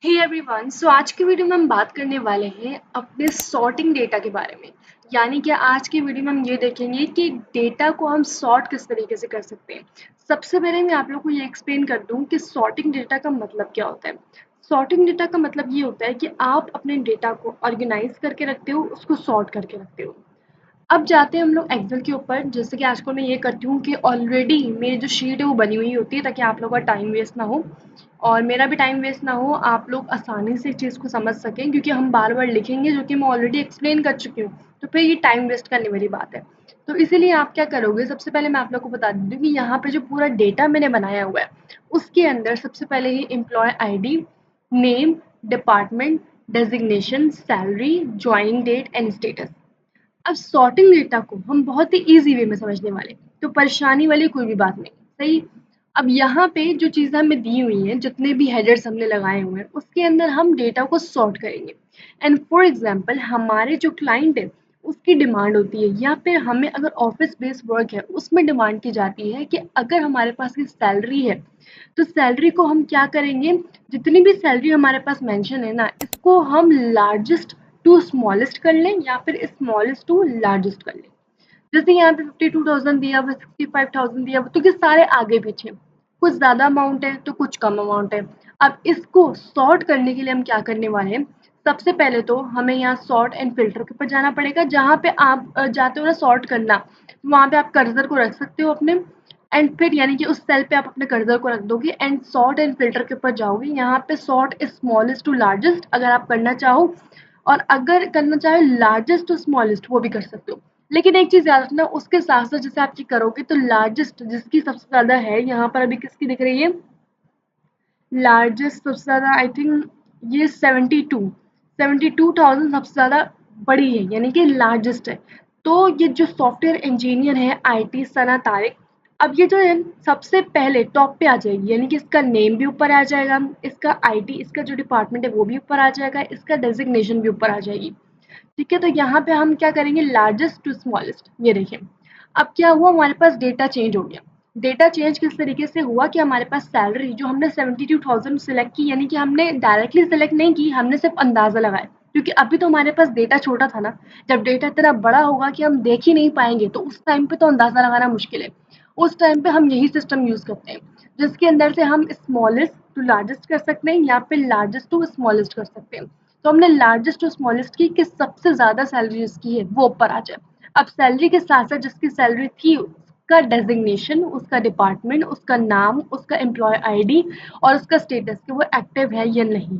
Hey everyone, सो आज की video में हम बात करने वाले हैं अपने सॉर्टिंग डेटा के बारे में। यानी कि आज की वीडियो में हम ये देखेंगे कि डेटा को हम सॉर्ट किस तरीके से कर सकते हैं। सबसे पहले मैं आप लोगों को ये एक्सप्लेन कर दूं कि सॉर्टिंग डेटा का मतलब क्या होता है। सॉर्टिंग डेटा का मतलब ये होता है कि आप अपने डेटा को ऑर्गेनाइज करके रखते हो, उसको सॉर्ट करके रखते हो। अब जाते हैं हम लोग एक्सेल के ऊपर। जैसे कि आजकल मैं ये करती हूँ कि ऑलरेडी मेरी जो शीट है वो बनी हुई होती है ताकि आप लोगों का टाइम वेस्ट ना हो और मेरा भी टाइम वेस्ट ना हो, आप लोग आसानी से इस चीज़ को समझ सकें, क्योंकि हम बार बार लिखेंगे जो कि मैं ऑलरेडी एक्सप्लेन कर चुकी हूँ, तो फिर ये टाइम वेस्ट करने वाली बात है। तो इसीलिए आप क्या करोगे, सबसे पहले मैं आप लोग को बता देती हूँ कि यहाँ पे जो पूरा डेटा मैंने बनाया हुआ है उसके अंदर सबसे पहले ही employee ID, name, department, designation, salary, joining date and status. अब सॉर्टिंग डेटा को हम बहुत ही ईजी वे में समझने वाले, तो परेशानी वाली कोई भी बात नहीं। सही। अब यहाँ पे जो चीज़ें हमें दी हुई हैं, जितने भी हेडर्स हमने लगाए हुए हैं उसके अंदर हम डेटा को सॉर्ट करेंगे। एंड फॉर एग्जांपल हमारे जो क्लाइंट है उसकी डिमांड होती है, या फिर हमें अगर ऑफिस बेस्ड वर्क है उसमें डिमांड की जाती है कि अगर हमारे पास की सैलरी है तो सैलरी को हम क्या करेंगे, जितनी भी सैलरी हमारे पास मेंशन है ना, इसको हम लार्जेस्ट टू स्मॉलेस्ट कर लें या फिर स्मॉलेस्ट टू लार्जेस्ट कर लें। जैसे यहाँ पे 52,000 दिया हुआ, 65,000 दिया हुआ, तो ये सारे आगे पीछे, कुछ ज़्यादा अमाउंट है तो कुछ कम अमाउंट है। अब इसको सॉर्ट करने के लिए हम क्या करने वाले हैं, सबसे पहले तो हमें यहाँ सॉर्ट एंड फिल्टर के ऊपर जाना पड़ेगा। जहाँ पे आप जाते हो ना सॉर्ट करना, तो वहाँ पे आप कर्सर को रख सकते हो अपने, एंड फिर यानी कि उस सेल पे आप अपने कर्सर को रख दोगे एंड सॉर्ट एंड फिल्टर के ऊपर जाओगे। यहाँ पे सॉर्ट स्मॉलेस्ट टू लार्जेस्ट अगर आप करना चाहो, और अगर करना चाहे लार्जेस्ट टू स्मॉलेस्ट वो भी कर सकते हो। लेकिन एक चीज़ याद रखना, उसके साथ-साथ जैसे आप ये करोगे तो लार्जेस्ट जिसकी सबसे ज़्यादा है, यहाँ पर अभी किसकी दिख रही है? लार्जेस्ट सबसे ज़्यादा आई थिंक ये 72, 72,000 सबसे ज़्यादा बड़ी है, यानी कि लार्जेस्ट है। तो ये जो सॉफ्टवेयर इंजीनियर है आईटी सना तारिक, अब ये जो है सबसे पहले टॉप पे आ जाएगी, यानी कि इसका नेम भी ऊपर आ जाएगा, इसका आईटी, इसका जो डिपार्टमेंट है वो भी ऊपर आ जाएगा, इसका डेजिग्नेशन भी ऊपर आ जाएगी। ठीक है, तो यहाँ पे हम क्या करेंगे, लार्जेस्ट टू स्मॉलेस्ट, ये देखिए। अब क्या हुआ, हमारे पास डेटा चेंज हो गया। डेटा चेंज किस तरीके से हुआ कि हमारे पास सैलरी जो हमने 72,000 सेलेक्ट की, यानी कि हमने डायरेक्टली सेलेक्ट नहीं की, हमने सिर्फ अंदाजा लगाया, क्योंकि अभी तो हमारे पास डेटा छोटा था ना। जब डेटा इतना बड़ा होगा कि हम देख ही नहीं पाएंगे तो उस टाइम पे तो अंदाजा लगाना मुश्किल है। उस टाइम पे हम यही सिस्टम यूज करते हैं, जिसके अंदर से हम स्मॉलेस्ट टू लार्जेस्ट कर सकते हैं या फिर लार्जेस्ट टू स्मॉलेस्ट कर सकते हैं। तो हमने लार्जेस्ट टू स्मॉलेस्ट की कि सबसे ज़्यादा सैलरी जिसकी है वो ऊपर आ जाए। अब सैलरी के साथ-साथ जिसकी सैलरी थी उसका डेज़िग्नेशन, उसका डिपार्टमेंट, उसका नाम, उसका एम्प्लॉयी आईडी और उसका स्टेटस कि वो एक्टिव है या नहीं।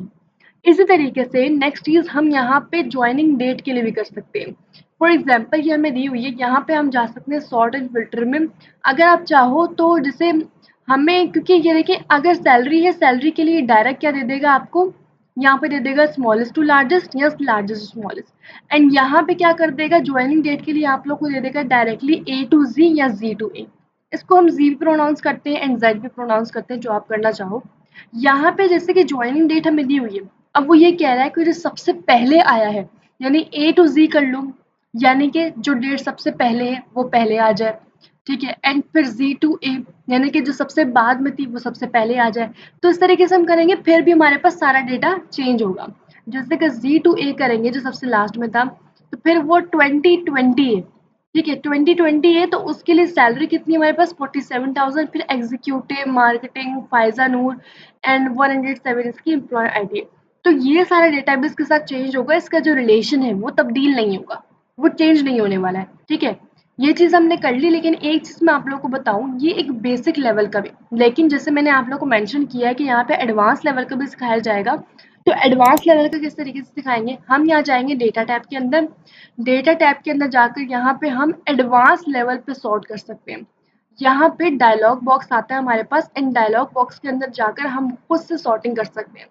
इसी तरीके से नेक्स्ट चीज़ हम यहाँ पे जॉइनिंग डेट के लिए भी कर सकते हैं। फॉर एग्जांपल ये हमें दी हुई है, यहाँ पे हम जा सकते हैं सॉर्ट एंड फिल्टर में। अगर आप चाहो तो जैसे हमें, क्योंकि ये देखिए अगर सैलरी है, सैलरी के लिए डायरेक्ट क्या दे देगा आपको, यहाँ पे दे देगा स्मॉलेस्ट टू लार्जेस्ट या लार्जेस्ट टू स्मॉलेस्ट। एंड यहाँ पे क्या कर देगा, ज्वाइनिंग डेट के लिए आप लोग को दे देगा डायरेक्टली ए टू जी या जी टू ए। इसको हम जी भी प्रोनाउंस करते हैं एंड जेड भी प्रोनाउंस करते हैं, जो आप करना चाहो। यहाँ पे जैसे कि ज्वाइनिंग डेट हमें दी हुई है, अब वो ये कह रहा है कि जो सबसे पहले आया है, यानी ए टू जी कर लूँ, यानी कि जो डेट सबसे पहले है वो पहले आ जाए। ठीक है, एंड फिर जी टू ए, यानी कि जो सबसे बाद में थी वो सबसे पहले आ जाए। तो इस तरीके से हम करेंगे, फिर भी हमारे पास सारा डेटा चेंज होगा। जैसे कि जी टू ए करेंगे जो सबसे लास्ट में था, तो फिर वो 2020 है। ठीक है, 2020 है तो उसके लिए सैलरी कितनी है हमारे पास, 47,000। फिर executive marketing Faiza Noor and 107 इसकी एम्प्लॉय आईडी है। तो ये सारा डेटाबेस के साथ चेंज होगा, इसका जो रिलेशन है वो तब्दील नहीं होगा, वो चेंज नहीं होने वाला है। ठीक है, ये चीज़ हमने कर ली। लेकिन एक चीज़ मैं आप लोगों को बताऊँ, ये एक बेसिक लेवल का भी, लेकिन जैसे मैंने आप लोगों को मेंशन किया है कि यहाँ पे एडवांस लेवल का भी सिखाया जाएगा। तो एडवांस लेवल का किस तरीके से सिखाएंगे, हम यहाँ जाएंगे डेटा टैब के अंदर। डेटा टैब के अंदर जाकर यहाँ पे हम एडवांस लेवल पे सॉर्ट कर सकते हैं। यहाँ पे डायलॉग बॉक्स आता है हमारे पास, इन डायलॉग बॉक्स के अंदर जाकर हम खुद से सॉर्टिंग कर सकते हैं।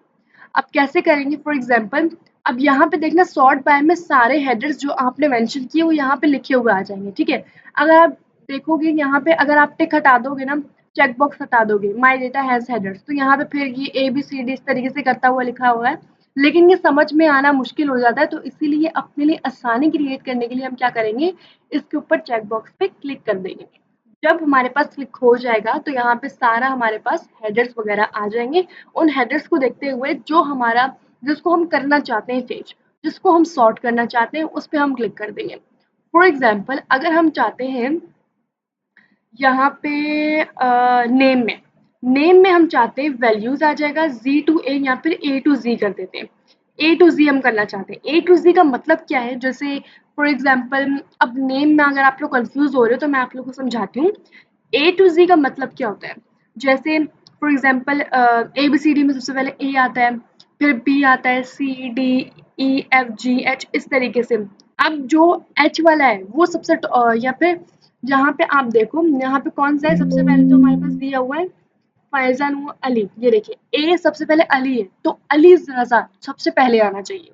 अब कैसे करेंगे, फॉर एग्जांपल अब यहाँ पे देखना सॉर्ट बाय में सारे हेडर्स जो आपने मेंशन किए वो यहाँ पे लिखे हुए आ जाएंगे। ठीक है, अगर आप देखोगे यहाँ पे, अगर आप टिक हटा दोगे ना, चेक बॉक्स हटा दोगे, माय डेटा हैज हेडर्स, तो यहाँ पे फिर ये ए बी सी डी इस तरीके से करता हुआ लिखा हुआ है। लेकिन ये समझ में आना मुश्किल हो जाता है, तो इसीलिए अपने लिए आसानी क्रिएट करने के लिए हम क्या करेंगे, इसके ऊपर चेक बॉक्स पे क्लिक कर देंगे। जब हमारे पास क्लिक हो जाएगा तो यहाँ पे सारा हमारे पास हेडर्स वगैरह आ जाएंगे। उन हेडर्स को देखते हुए जो हमारा जिसको हम करना चाहते हैं चेंज, जिसको हम सॉर्ट करना चाहते हैं उस पर हम क्लिक कर देंगे। फॉर एग्जाम्पल अगर हम चाहते हैं यहाँ पे नेम में हम चाहते हैं वैल्यूज आ जाएगा जी टू ए या फिर ए टू जी कर देते हैं। ए टू जी हम करना चाहते हैं। ए टू जी का मतलब क्या है, जैसे फॉर एग्जाम्पल अब नेम में अगर आप लोग कंफ्यूज हो रहे हो तो मैं आप लोग को समझाती हूँ। ए टू जी का मतलब क्या होता है, जैसे for example A B C D में सबसे पहले ए आता है, फिर बी आता है, C D E F G H, इस तरीके से। अब जो एच वाला है वो सबसे या फिर जहाँ पे आप देखो यहाँ पे कौन सा है, सबसे पहले जो हमारे पास दिया हुआ है फैजान वो अली, ये देखिए ए सबसे पहले अली है तो अली रजा सबसे पहले आना चाहिए।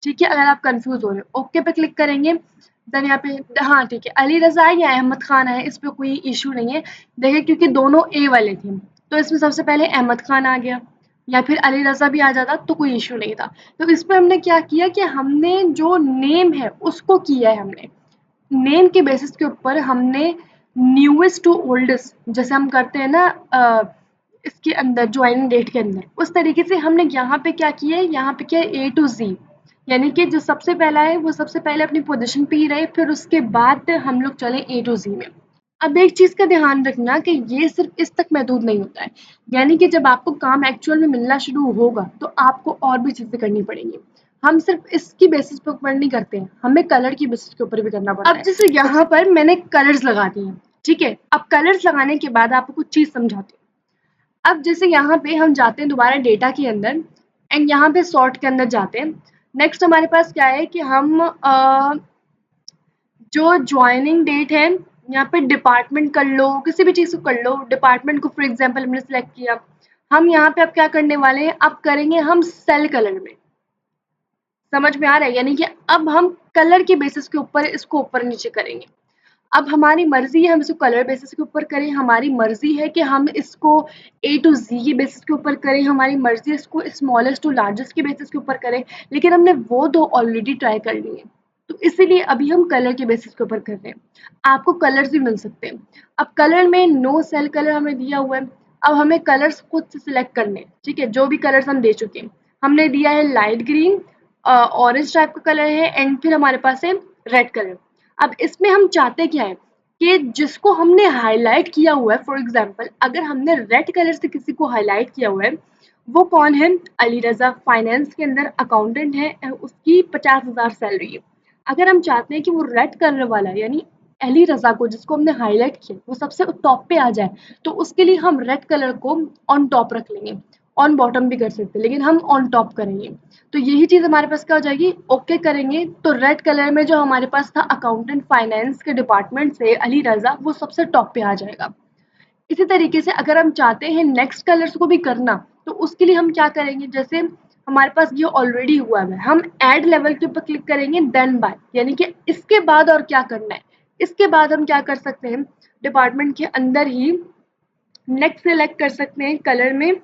ठीक है, अगर आप कंफ्यूज हो रहे हो ओके पे क्लिक करेंगे। देन यहाँ पे हाँ ठीक है, अली रजा है या अहमद खान है, इस पे कोई इशू नहीं है। देखिए क्योंकि दोनों ए वाले थे तो इसमें सबसे पहले अहमद खान आ गया, या फिर अली रजा भी आ जाता तो कोई इशू नहीं था। तो इस पे हमने क्या किया कि हमने जो नेम है उसको किया है, हमने नेम के बेसिस के ऊपर हमने न्यूएस्ट टू ओल्डेस्ट जैसे हम करते हैं ना इसके अंदर ज्वाइनिंग डेट के अंदर, उस तरीके से हमने यहाँ पे क्या किया है, यहाँ पे क्या है ए टू जी, यानी कि जो सबसे पहला है वो सबसे पहले अपनी पोजीशन पे ही रहे, फिर उसके बाद हम लोग चले ए टू जी में। अब एक चीज का ध्यान रखना कि ये सिर्फ इस तक महदूद नहीं होता है, यानी कि जब आपको काम एक्चुअल में मिलना शुरू होगा तो आपको और भी चीजें करनी पड़ेंगी। हम सिर्फ इसकी बेसिस पे ऊपर नहीं करते हैं, हमें कलर की बेसिस के ऊपर भी करना पड़ता है। अब जैसे यहाँ पर मैंने कलर्स लगा दिए हैं, ठीक है, अब कलर्स लगाने के बाद आपको कुछ चीज समझाती हूँ। अब जैसे यहाँ पे हम जाते हैं दोबारा डेटा के अंदर एंड यहाँ पे सॉर्ट के अंदर जाते हैं। नेक्स्ट हमारे पास क्या है कि हम जो ज्वाइनिंग डेट है यहाँ पे डिपार्टमेंट कर लो, किसी भी चीज को कर लो, डिपार्टमेंट को फॉर एग्जांपल हमने सिलेक्ट किया। हम यहाँ पे अब क्या करने वाले हैं, अब करेंगे हम सेल कलर में। समझ में आ रहा है, यानी कि अब हम कलर के बेसिस के ऊपर इसको ऊपर नीचे करेंगे। अब हमारी मर्जी है हम इसको कलर बेसिस के ऊपर करें, हमारी मर्जी है कि हम इसको ए टू जी के बेसिस के ऊपर करें, हमारी मर्जी है इसको स्मॉलेस्ट टू लार्जेस्ट के बेसिस के ऊपर करें, लेकिन हमने वो दो ऑलरेडी ट्राई कर लिए हैं तो इसीलिए अभी हम कलर के बेसिस के ऊपर कर रहे हैं। आपको कलर्स भी मिल सकते हैं। अब कलर में नो सेल कलर हमें दिया हुआ है। अब हमें कलर्स खुद से सिलेक्ट करने हैं, ठीक है, जो भी कलर्स हम दे चुके हैं। हमने दिया है लाइट ग्रीन, ऑरेंज टाइप का कलर है एंड फिर हमारे पास है रेड कलर। अब इसमें हम चाहते क्या है कि जिसको हमने हाईलाइट किया हुआ है, फॉर एग्जांपल अगर हमने रेड कलर से किसी को हाईलाइट किया हुआ है, वो कौन है, अली रजा, फाइनेंस के अंदर अकाउंटेंट है, उसकी 50,000 सैलरी है। अगर हम चाहते हैं कि वो रेड कलर वाला यानी अली रजा को जिसको हमने हाईलाइट किया वो सबसे टॉप पे आ जाए, तो उसके लिए हम रेड कलर को ऑन टॉप रख लेंगे। ऑन बॉटम भी कर सकते हैं लेकिन हम ऑन टॉप करेंगे। तो यही चीज हमारे पास क्या हो जाएगी, ओके करेंगे तो रेड कलर में जो हमारे पास था अकाउंटेंट फाइनेंस के डिपार्टमेंट से अली रजा, वो सबसे टॉप पे आ जाएगा। इसी तरीके से अगर हम चाहते हैं नेक्स्ट कलर्स को भी करना तो उसके लिए हम क्या करेंगे, जैसे हमारे पास ये ऑलरेडी हुआ है, हम ऐड लेवल के ऊपर क्लिक करेंगे देन बाय, यानी कि इसके बाद और क्या करना है। इसके बाद हम क्या कर सकते हैं, डिपार्टमेंट के अंदर ही नेक्स्ट सेलेक्ट कर सकते हैं। कलर में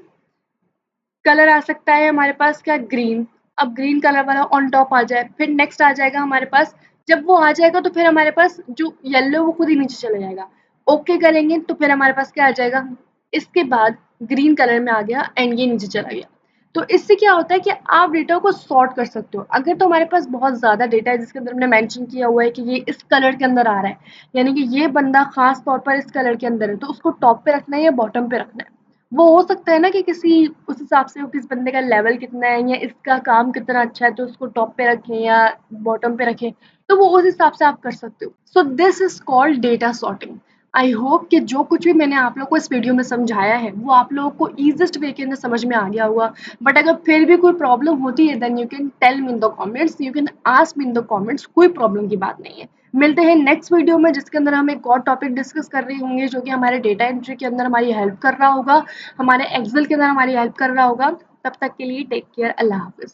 कलर आ सकता है हमारे पास क्या, ग्रीन। अब ग्रीन कलर वाला ऑन टॉप आ जाए, फिर नेक्स्ट आ जाएगा हमारे पास। जब वो आ जाएगा तो फिर हमारे पास जो येलो वो खुद ही नीचे चला जाएगा। ओके करेंगे तो फिर हमारे पास क्या आ जाएगा, इसके बाद ग्रीन कलर में आ गया एंड ये नीचे चला गया। तो इससे क्या होता है कि आप डेटा को सॉर्ट कर सकते हो। अगर तो हमारे पास बहुत ज्यादा डेटा है जिसके अंदर हमने मेंशन किया हुआ है कि ये इस कलर के अंदर आ रहा है, यानी कि ये बंदा खास तौर पर इस कलर के अंदर है, तो उसको टॉप पे रखना है या बॉटम पे रखना है। वो हो सकता है ना कि किसी उस हिसाब से वो किस बंदे का लेवल कितना है या इसका काम कितना अच्छा है तो उसको टॉप पे रखें या बॉटम पे रखें, तो वो उस हिसाब से आप कर सकते हो। So this is called data sorting. I hope कि जो कुछ भी मैंने आप लोग को इस वीडियो में समझाया है वो आप लोगों को ईजिएस्ट वे के अंदर समझ में आ गया होगा। बट अगर फिर भी कोई प्रॉब्लम होती है then you can tell me in the comments, you can ask me in the comments, कोई प्रॉब्लम की बात नहीं है। मिलते हैं नेक्स्ट वीडियो में जिसके अंदर हम एक और टॉपिक डिस्कस कर रहे होंगे जो कि हमारे डेटा एंट्री के अंदर हमारी हेल्प कर रहा होगा, हमारे एक्सेल के अंदर हमारी हेल्प कर रहा होगा। तब तक के लिए टेक केयर, अल्लाह हाफिज।